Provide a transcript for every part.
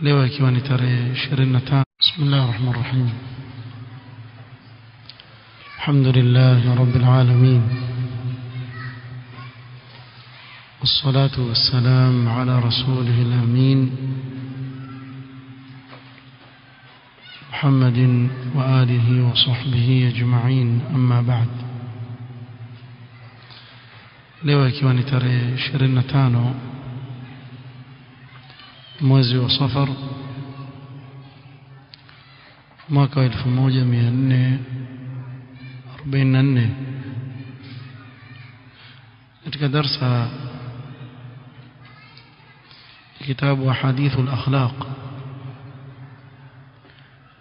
leo ikiwa ni tarehe 25. Bismillahir Rahmanir Rahim. Alhamdulillahi Rabbil Alamin. Wassalatu wassalam ala rasulihil amin. Muhammadin wa alihi wa sahbihi ajma'in, amma ba'd. Leo ikiwa ni tarehe 25 mwezi wa Safar mwaka 1444, katika darsa kitabu Ahadith al-Akhlaq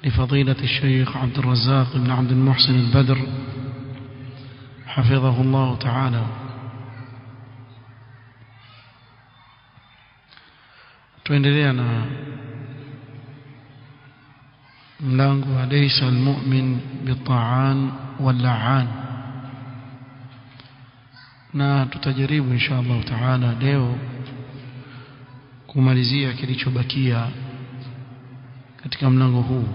لفضيلة الشيخ عبد الرزاق بن عبد المحسن البدر حفظه الله تعالى. tuendelea na mlango wa laysa almu'min bitta'an wal-la'an, na tutajaribu insha Allah taala leo kumalizia kilichobakia katika mlango huu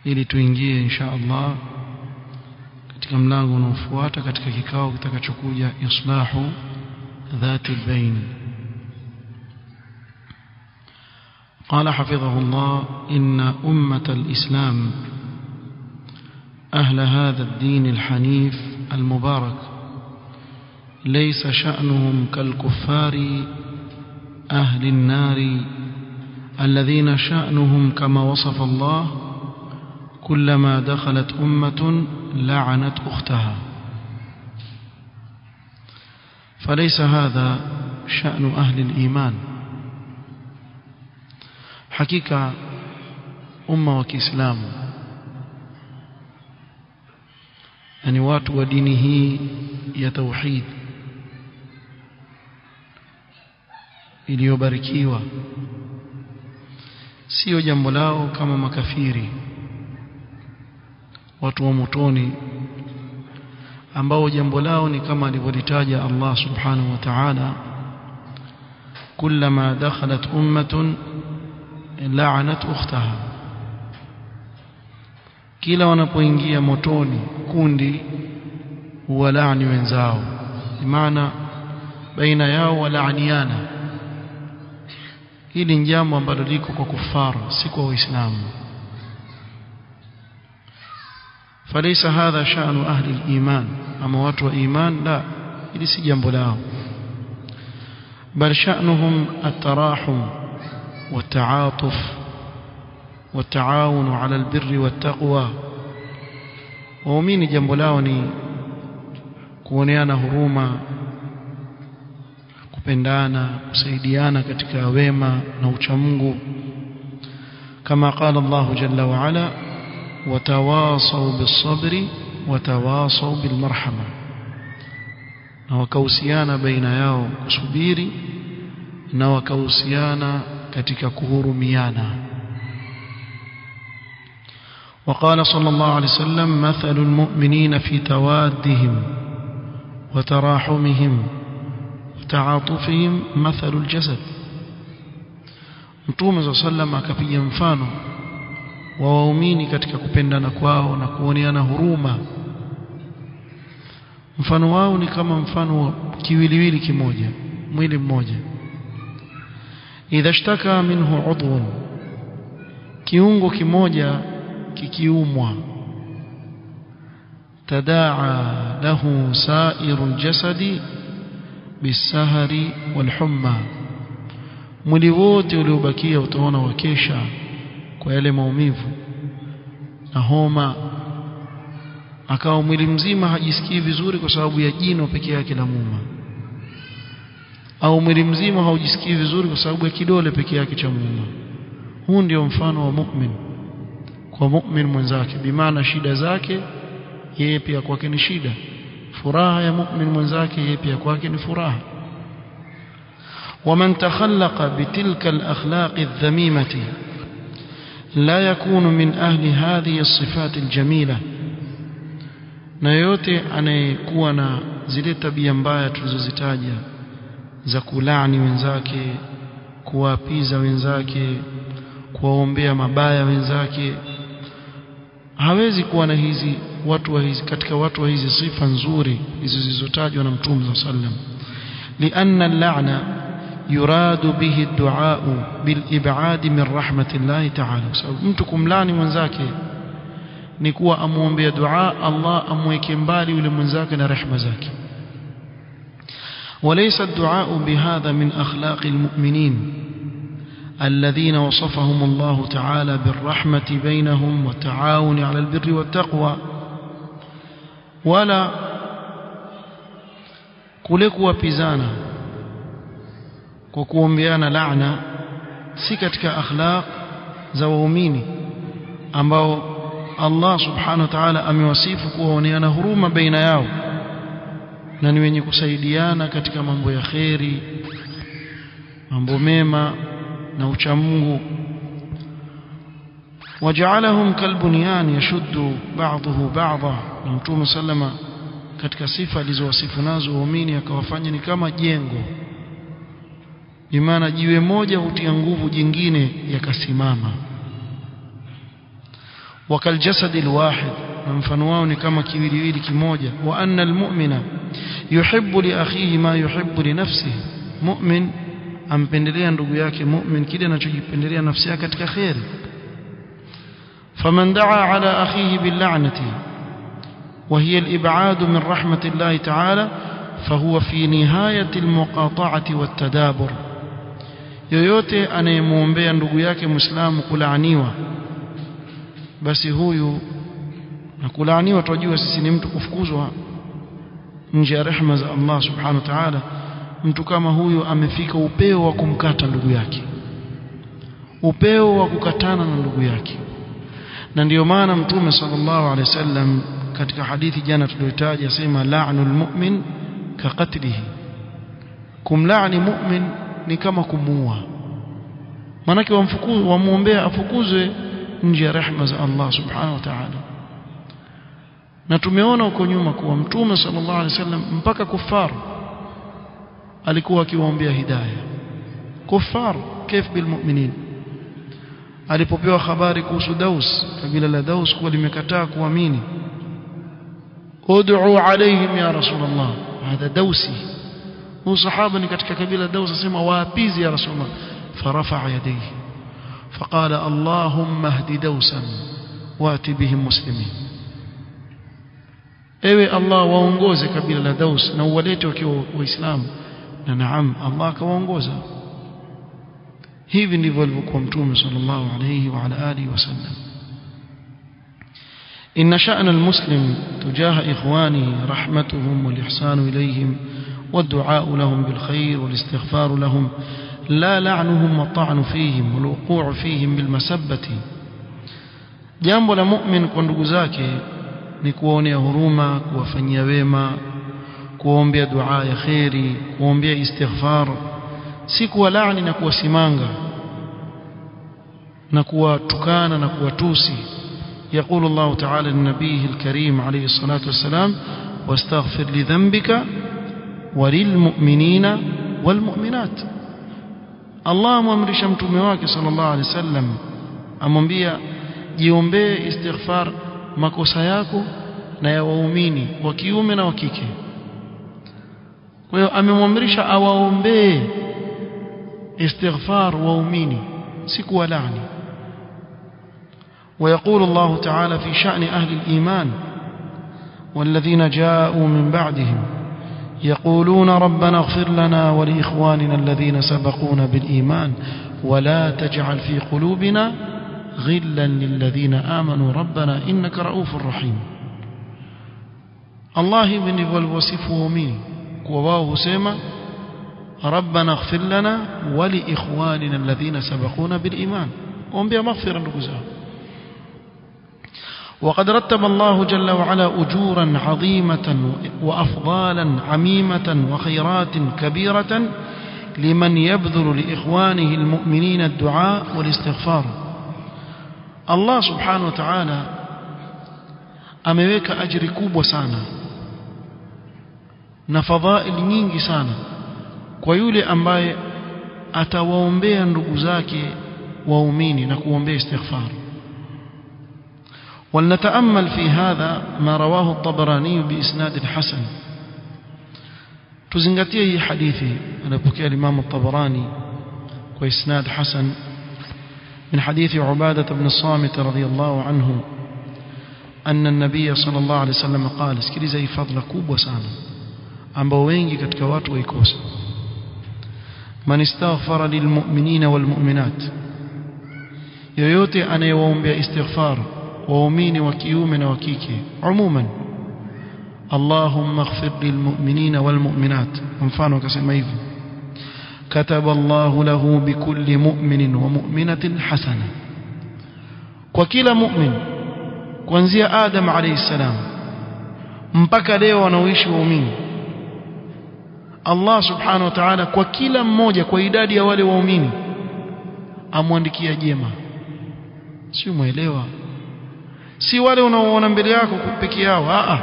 ili tuingie insha Allah katika mlango unaofuata katika kikao kitakachokuja, islahu dhati al-bayn. قال حفظه الله: إن أمة الإسلام أهل هذا الدين الحنيف المبارك ليس شأنهم كالكفار أهل النار الذين شأنهم كما وصف الله: كلما دخلت أمة لعنت أختها. فليس هذا شأن أهل الإيمان. hakika umma wa Kiislamu, yani watu wa dini hii ya tauhid iliyobarikiwa, sio jambo lao kama makafiri, watu wa motoni ambao jambo lao ni kama alivyolitaja Allah subhanahu wa ta'ala: kullama dakhalat ummatun la'anat ukhtaha. Kila wanapoingia motoni kundi huwalaani wenzao, maana baina yao walaaniana. Hili ni jambo ambalo liko kwa kufaru, si kwa Waislamu. Falaysa hadha sha'nu ahli al-iman, ama watu wa iman la, hili si jambo lao. Bal sha'nuhum at-tarahum والتعاطف والتعاون على البر والتقوى. waumini jambo lao ni kuoneana huruma, kupendana, kusaidiana katika wema na uchamungu, kama qala Allah jalla wa ala: watawasaw bis-sabri watawasaw bil-marhama. na wakahusiana baina yao kusubiri na wakahusiana katika kuhurumiana. وقال صلى الله عليه وسلم: مثل المؤمنين في توادهم وتراحمهم وتعاطفهم مثل الجسد. Mtume صلى الله عليه وسلم akapiga mfano wa waumini katika kupendana kwao na kuoneana huruma. Mfano wao ni kama mfano wa kiwiliwili kimoja, mwili mmoja. idha ishtaka minhu udhun, kiungo kimoja kikiumwa, tadaa lahu sairul jasadi bisahari walhumma, mwili wote uliobakia utaona wakesha kwa yale maumivu na homa. Akawa mwili mzima hajisikii vizuri kwa sababu ya jino pekee yake la muuma, au mwili mzima haujisikii vizuri kwa sababu ya kidole pekee yake cha muuma. Huu ndio mfano wa mu'min kwa mu'min mwenzake, bimaana shida zake yeye pia kwake ni shida, furaha ya mu'min mwenzake yeye pia kwake ni furaha. ومن تخلق بتلك الأخلاق الذميمة لا يكون من أهل هذه الصفات الجميلة. na yote anayekuwa na zile tabia mbaya tulizozitaja za kulaani wenzake, kuwapiza wenzake, kuwaombea mabaya wenzake. Hawezi kuwa na hizi watu wa hizi katika watu wa hizi sifa nzuri hizo zilizotajwa na Mtume sallallahu alaihi wasallam. لأن اللعنة يراد به الدعاء بالإبعاد من رحمة الله تعالى. mtu kumlani mwenzake ni kuwa amuombea dua Allah amweke mbali yule mwenzake na rehema zake. وليس الدعاء بهذا من أخلاق المؤمنين الذين وصفهم الله تعالى بالرحمة بينهم والتعاون على البر والتقوى. ولا kule kuwapizana kwa kuombeana laana si katika akhlaq za waumini ambao Allah subhanahu wa ta'ala amewasifu kuwaoneana huruma baina yao na ni wenye kusaidiana katika mambo ya kheri, mambo mema na ucha Mungu. waja'alahum kalbunyan yashuddu ba'dahu ba'dha. Mtume sallama katika sifa alizowasifu nazo waumini akawafanya ni kama jengo, imana jiwe moja hutia nguvu jingine yakasimama. wakal jasadil wahid, na mfano wao ni kama kiwiliwili kimoja. wa anna almu'mina yuhibbu li akhihi ma yuhibbu li nafsihi, mu'min ampendelea ndugu yake mu'min kile anachojipendelea nafsi yake katika khairi. faman daa ala akhihi bil la'nati وهي الإبعاد من رحمة الله تعالى فهو في نهاية المقاطعة والتدابر. yoyote anayemuombea ndugu yake Muislamu kulaaniwa, basi huyu na kulaaniwa tunajua sisi ni mtu kufukuzwa nje ya rehema za Allah subhanahu wa ta'ala. Mtu kama huyu amefika upeo wa kumkata ndugu yake, upeo wa kukatana na ndugu yake. na ndio maana Mtume sallallahu alaihi wasallam katika hadithi jana tuliyotaja sema la'nul mu'min ka qatlihi, kumlaani mu'min ni kama kumuua. maana wamuombea afukuzwe nje ya rehema za Allah subhanahu wa ta'ala. na tumeona huko nyuma kuwa Mtume sallallahu alaihi wasallam mpaka kufar alikuwa akiwaombea hidayah. kufar kif bil mu'minin. alipopewa habari kuhusu Daus, kabila la Daus kuwa limekataa kuamini, ud'u alayhim ya Rasulullah, hadha Dausi. huyu sahaba ni katika kabila Daus, asema waapizi ya Rasulullah. farafa'a yadayhi faqala Allahumma hdi Dausan wati bihim muslimin, ewe Allah waongoze kabila la Daus na uwalete wakiwa waislamu. na naam, Allah akawaongoza. hivi ndivyo alivyokuwa Mtume sallallahu alayhi wa ala alihi wasallam. إن شأن المسلم تجاه إخوانه رحمتهم والإحسان إليهم والدعاء لهم بالخير والاستغفار لهم، لا لعنهم والطعن فيهم والوقوع فيهم بالمسبة. jambo la mu'min kwa ndugu zake ni kuwaonea huruma, kuwafanyia wema, kuombea dua ya khairi, kuombea istighfar, si kuwalaani na kuwasimanga na kuwatukana na kuwatusi. يقول الله تعالى لنبيه الكريم عليه الصلاة والسلام واستغفر لذنبك وللمؤمنين والمؤمنات. الله amemrisha mtume wake sallallahu alaihi wasallam, amwambia jiombee istighfar makosa yako na ya waumini wa kiume na wa kike. kwa hiyo amemwamrisha awaombee istighfar waumini, si kuwalaani. ويقول الله تعالى في شأن أهل الإيمان والذين جاءوا من بعدهم يقولون ربنا اغفر لنا ولإخواننا الذين سبقونا بالإيمان ولا تجعل في قلوبنا غلا للذين آمنوا ربنا إنك رؤوف رحيم. الله من الوصف ومين كواه سيما ربنا اغفر لنا ولإخواننا الذين سبقونا بالإيمان، وهم مغفرا لكم. وقد رتب الله جل وعلا أجورا عظيمة وأفضالا عميمة وخيرات كبيرة لمن يبذل لإخوانه المؤمنين الدعاء والاستغفار. الله سبحانه وتعالى ameweka ajiri kubwa sana na fadhaili nyingi sana kwa yule ambaye atawaombea ndugu zake waumini na kuombea istighfar. ولنتأمل في هذا ما رواه الطبراني بإسناد حسن. تزنغتيه حديثي أنا بكي الإمام الطبراني وإسناد حسن من حديث عبادة بن الصامت رضي الله عنه أن النبي صلى الله عليه وسلم قال اسكري زي فضل كوب وسانا ambao wengi katika watu waikosa. Man istaghfara lilmu'minina walmu'minat, yoyote anayewaombea istighfar waumini wa kiume na wa kike umuman, Allahumma ighfir lilmu'minina walmu'minat, mfano akasema hivi, kataba Allahu lahu bikulli mu'minin wa mu'minatin hasana, kwa kila mu'min kuanzia Adam alayhi salam mpaka leo wanaoishi waumini, Allah subhanahu wa ta'ala kwa kila mmoja kwa idadi ya wale waumini amwandikia jema. Si umeelewa? Si wale unaoona mbele yako peke yao,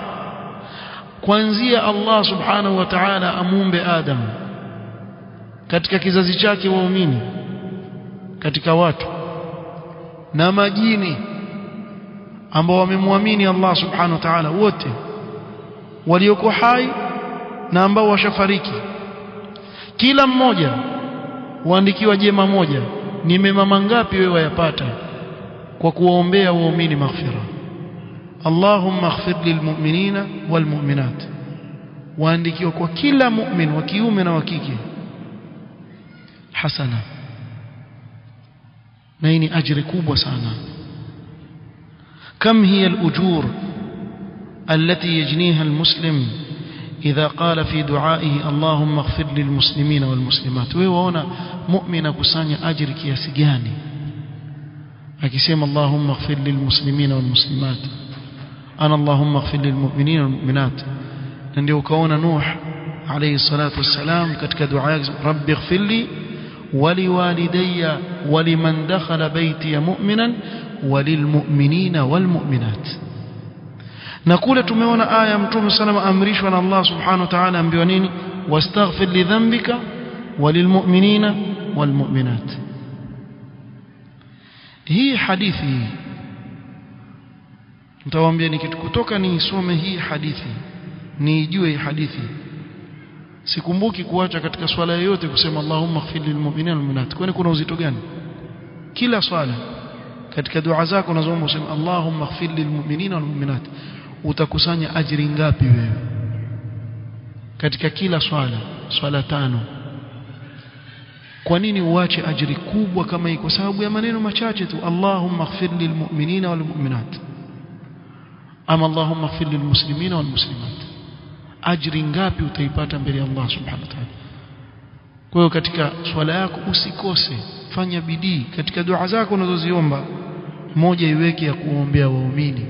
kuanzia Allah subhanahu wa ta'ala amuumbe Adam katika kizazi chake waumini katika watu na majini ambao wamemwamini Allah subhanahu wa ta'ala, wote walioko hai na ambao washafariki, kila mmoja waandikiwa jema moja. Ni mema mangapi wewe wayapata kwa kuwaombea waumini maghfira? Allahumma ighfir lilmu'minina walmu'minat, waandikiwa kwa kila mu'min wa kiume na wa kike hasana, na hii ni ajira kubwa sana. كم هي الأجور التي يجنيها المسلم إذا قال في دعائه اللهم اغفر للمسلمين والمسلمات. وهنا مؤمن كسانيا أجر kiasi gani akisema اللهم اغفر للمسلمين والمسلمات, أنا اللهم اغفر للمؤمنين والمؤمنات. ndio ukaona Nuh alayhi salatu wassalam katika dua yake, rabbi ighfir li waliwalidayya waliman dakhala bayti mu'minan walilmu'minina walmu'minat. na kule tumeona aya Mtume salama amrishwa na Allah subhanahu wa ta'ala, ambiwa nini? wastaghfir li dhanbika walilmu'minina walmu'minat. hii hadithi nitawaambia ni kitu kutoka niisome hii hadithi niijue hii hadithi, sikumbuki kuacha katika swala yoyote kusema Allahumma ighfir lilmu'minina walmu'minat. kwani kuna uzito gani? kila swala katika dua zako unazoomba useme Allahumma ighfir lilmu'minina walmu'minat, utakusanya ajiri ngapi wewe katika kila swala tano? kwa nini uache ajiri kubwa kama hii kwa sababu ya maneno machache tu, Allahumma ighfir lilmu'minina walmu'minat ama Allahumma ighfir lilmuslimina walmuslimat? ajiri ngapi utaipata mbele ya Allah subhanahu wa ta'ala? kwa hiyo katika swala yako usikose, fanya bidii katika dua zako unazoziomba, moja iweke ya kuombea waumini,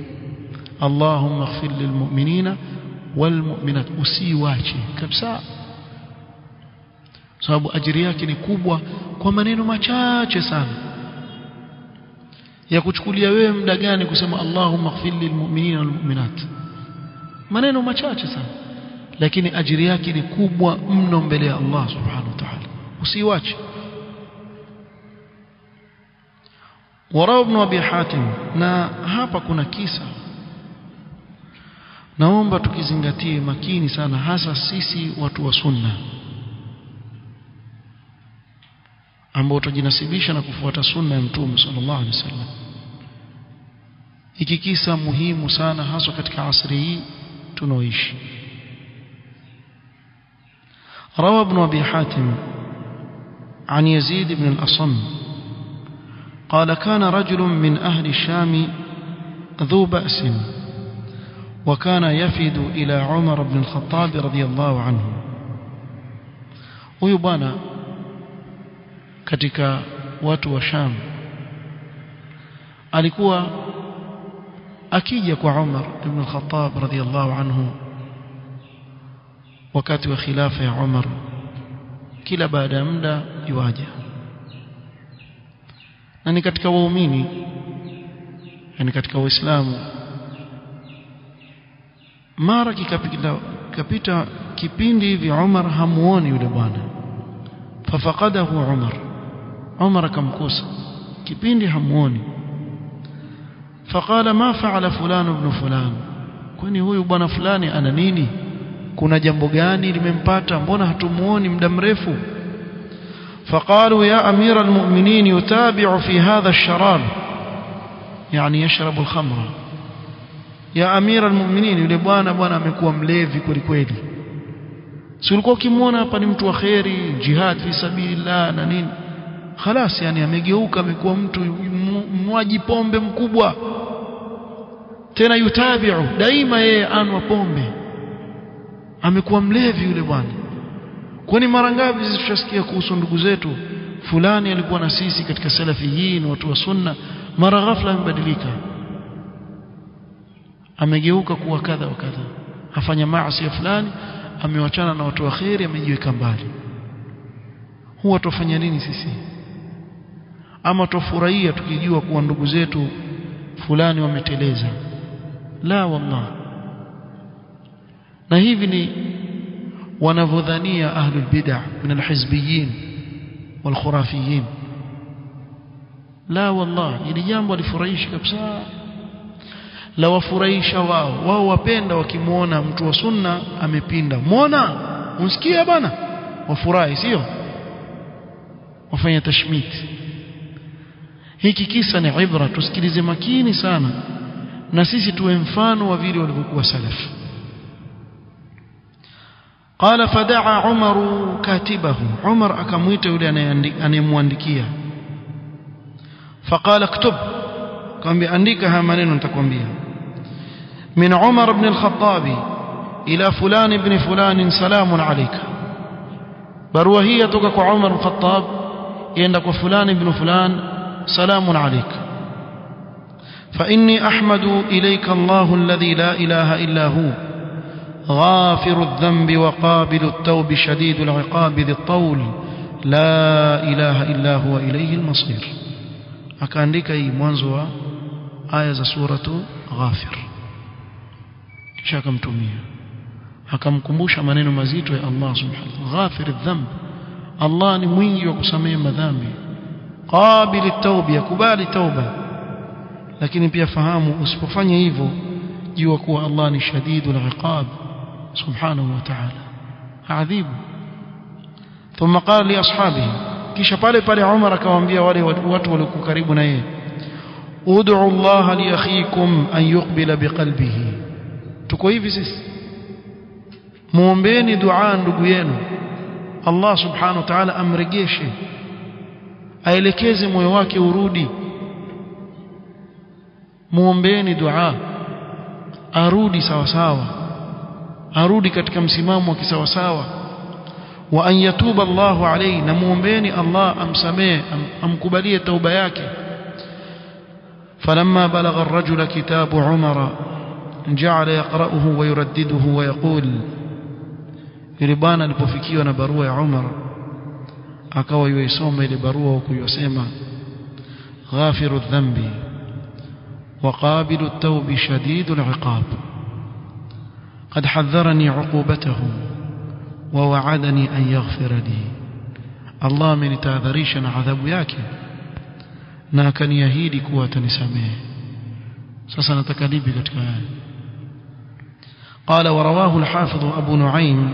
Allahumma ighfir lilmu'minina walmu'minat, usiwache kabisa, sababu ajiri yake ni kubwa kwa maneno machache sana. ya kuchukulia wewe muda gani kusema Allahumma ighfir lilmu'minina walmu'minat? maneno machache sana, lakini ajiri yake ni kubwa mno mbele ya Allah subhanahu wa ta'ala, usiwache. warawa ibn Abi Hatim, na hapa kuna kisa naomba tukizingatie makini sana, hasa sisi watu wa sunna ambao tujinasibisha na kufuata sunna ya Mtume sallallahu alaihi wasallam. hiki kisa muhimu sana hasa katika asri hii tunaoishi. روى ابن أبي حاتم عن يزيد بن الأصم قال كان رجل من أهل الشام ذو بأس وكان يفد إلى عمر بن الخطاب رضي الله عنه. ويبانا katika watu wa Sham alikuwa akija kwa Umar ibn al-Khattab radhiyallahu anhu wakati wa khilafa ya Umar, kila baada ya muda yuaja, na ni katika waumini, yani katika Waislamu. mara kapita kipindi hivi Umar hamuoni yule bwana, fafaqadahu Umar akamkosa kipindi hamuoni. Faqala ma fa'ala fulan ibn fulan, kwani huyu bwana fulani ana nini? Kuna jambo gani limempata? Mbona hatumuoni muda mrefu? فقالوا يا أمير المؤمنين يتابع في هذا الشراب، يعني يشرب الخمر. يا أمير المؤمنين yule bwana amekuwa mlevi kweli kweli, si ulikuwa ukimwona hapa ni mtu wa khairi, jihad fi sabilillah na nini, خلاص yani amegeuka amekuwa mtu mwaji pombe mkubwa, tena yutabiu daima yeye anwa pombe, amekuwa mlevi yule bwana. Kwani mara ngapi sisi tushasikia kuhusu ndugu zetu fulani alikuwa na sisi katika salafiyin, watu wa sunna, mara ghafla amebadilika, amegeuka kuwa kadha wa kadha, afanya maasi fulani, amewachana na watu wa khairi, amejiweka mbali. Huwa tufanya nini sisi? Ama tufurahia tukijua kuwa ndugu zetu fulani wameteleza? La wallah. Na hivi ni wanavyodhania ahlul bid'ah min alhizbiyyin walkhurafiyyin. La wallah, ili jambo alifurahisha kabisa, la wafurahisha wao wapenda wakimuona mtu wa sunna amepinda. Muona, unsikia bana, wafurahi, sio wafanya tashmit. Hiki kisa ni ibra, tusikilize makini sana na sisi tuwe mfano wa vile walivyokuwa salaf. قال فدعا عمر كاتبه، عمر akamwita yule anayemwandikia. فقال اكتب، akamwambia andika haya maneno nitakwambia. من عمر بن الخطاب إلى فلان بن فلان سلام عليك. barua hii kutoka kwa Umar al-Khattab ienda kwa fulani ibn fulan, salamun عليك. فإني أحمد إليك الله الذي لا إله إلا هو غافر الذنب وقابل التوب شديد العقاب ذي الطول لا إله إلا هو إليه المصير. akaandika hii mwanzo wa aya za suratu Ghafir, kisha akamtumia, akamkumbusha maneno mazito ya Allah subhanahu. Ghafir adh-dhanb, Allah ni mwingi wa kusamehe madhambi. Qabil at-tawb, yakubali tauba. Lakini pia fahamu, usipofanya hivyo jua kuwa Allah ni shadidul iqab subhanahu wa ta'ala, adhibu. Thumma qala li ashabihi, kisha pale Umar akawaambia wale watu waliokuwa karibu na yeye, ud'u Allah li akhikum an yuqbila biqalbihi. Tuko hivi sisi, muombeeni dua ndugu yenu, Allah subhanahu wa ta'ala amrejeshe, aelekeze moyo wake urudi. Muombeeni dua arudi sawa sawa, arudi katika msimamo wa kisawa sawa. Wa an yatuba Allahu alayhi, na muombeeni Allah amsamehe, amkubalie tauba yake. falamma balagha ar-rajul kitabu Umar ja'ala yaqra'uhu wa yuraddiduhu wa yaqul, ile bwana alipofikiwa na barua ya Umar akawa yuisoma ile barua huku yosema, ghafiru dhanbi وقابل التوب شديد العقاب قد حذرني عقوبته ووعدني أن يغفر لي. الله من تعذريشنا عذاب yake na akaniahidi kuwa atanisamehe. Sasa natakalibi katika haya. قال ورواه الحافظ أبو نعيم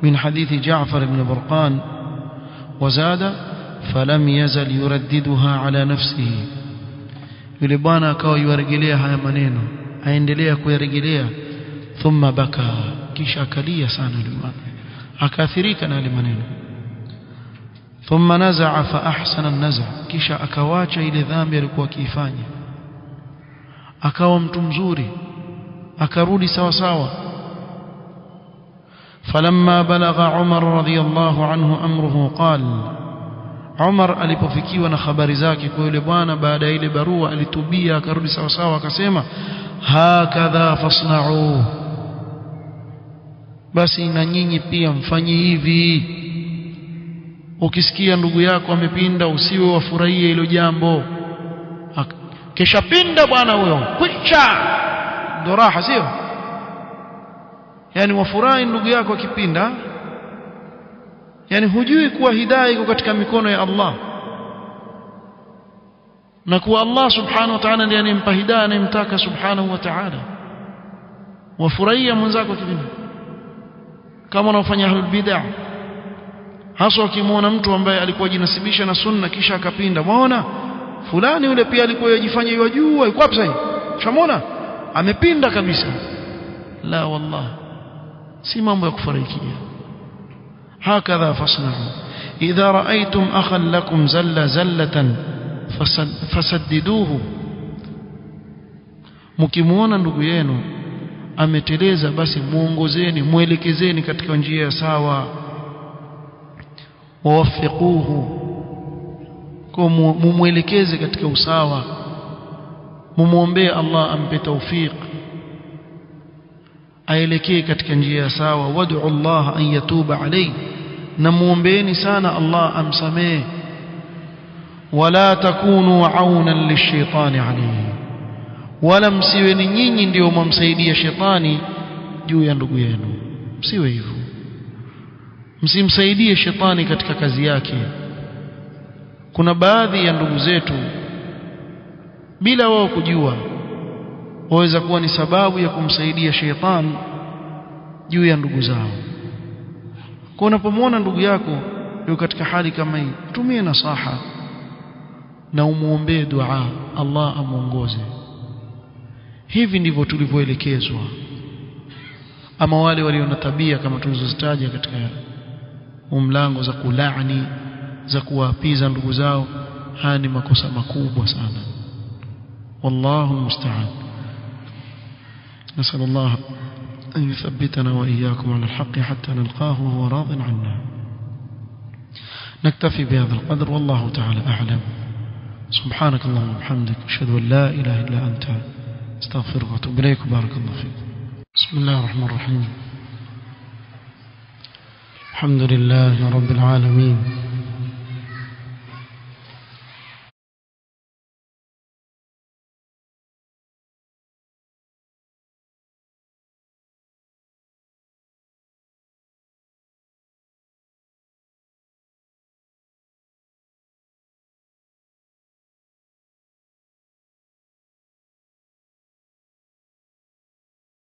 من حديث جعفر بن برقان وزاد فلم يزل يرددها على نفسه. yule bwana akawa yurejelea haya maneno, aendelea kuyarejelea. Thumma baka, kisha akalia sana yule bwana, akaathirika na yale maneno. Thumma naza'a fa ahsana an-naz'a, kisha akawacha ile dhambi alikuwa akiifanya, akawa mtu mzuri, akarudi sawa sawa. falamma balagha Umar radiyallahu anhu amruhu qala, Umar alipofikiwa na habari zake kwa yule bwana baada ya ile barua, alitubia akarudi sawa sawa, akasema hakadha fasna'u, basi na nyinyi pia mfanye hivi. Ukisikia ndugu yako amepinda, usiwe wafurahie hilo jambo. Kisha pinda bwana huyo, kwicha ndo raha, sio? Yani wafurahi ndugu yako akipinda, yani hujui kuwa hidayah iko katika mikono ya Allah na kuwa Allah subhanahu wa ta'ala ndiye anempa hidayah anemtaka subhanahu wa ta'ala. Wafurahia mwenzako kivipi kama wanafanya ahlul bid'ah, hasa ukimwona mtu ambaye alikuwa jinasibisha na sunna kisha akapinda, muona fulani yule pia alikuwa yajifanya yajua yuko wapi sasa, shamona amepinda kabisa. La wallah, si mambo ya kufarikia. Hakadha fasna'u idha ra'aytum akhan lakum zalla zallatan fasaddiduhu, mkimuona ndugu yenu ameteleza basi muongozeni, muelekezeni katika njia ya sawa. Wawafiquhu, kwa mumuelekeze katika usawa, mumuombee Allah ampe tawfik aelekee katika njia ya sawa. Wad'u Allah an yatuba alayhi, na muombeeni sana Allah amsamehe. Wala takunu aunan lishaitani alayhi, wala msiwe ni nyinyi ndio mumsaidia shetani juu ya ndugu yenu. Msiwe hivyo, msimsaidie shetani katika kazi yake. Kuna baadhi ya ndugu zetu bila wao kujua waweza kuwa ni sababu ya kumsaidia shetani juu ya ndugu zao. Kwa unapomwona ndugu yako yuko katika hali kama hii, tumie nasaha na umuombee dua, Allah amuongoze. Hivi ndivyo tulivyoelekezwa. Ama wale walio na tabia kama tulizozitaja katika mlango za kulaani, za kuwapiza ndugu zao, haya ni makosa makubwa sana. Wallahu musta'an. نسأل الله أن يثبتنا وإياكم على الحق حتى نلقاه وهو راض عنا. نكتفي بهذا القدر والله تعالى أعلم. سبحانك اللهم وبحمدك أشهد أن لا إله إلا أنت استغفرك وأتوب إليك. بارك الله فيك. بسم الله الرحمن الرحيم. الحمد لله رب العالمين،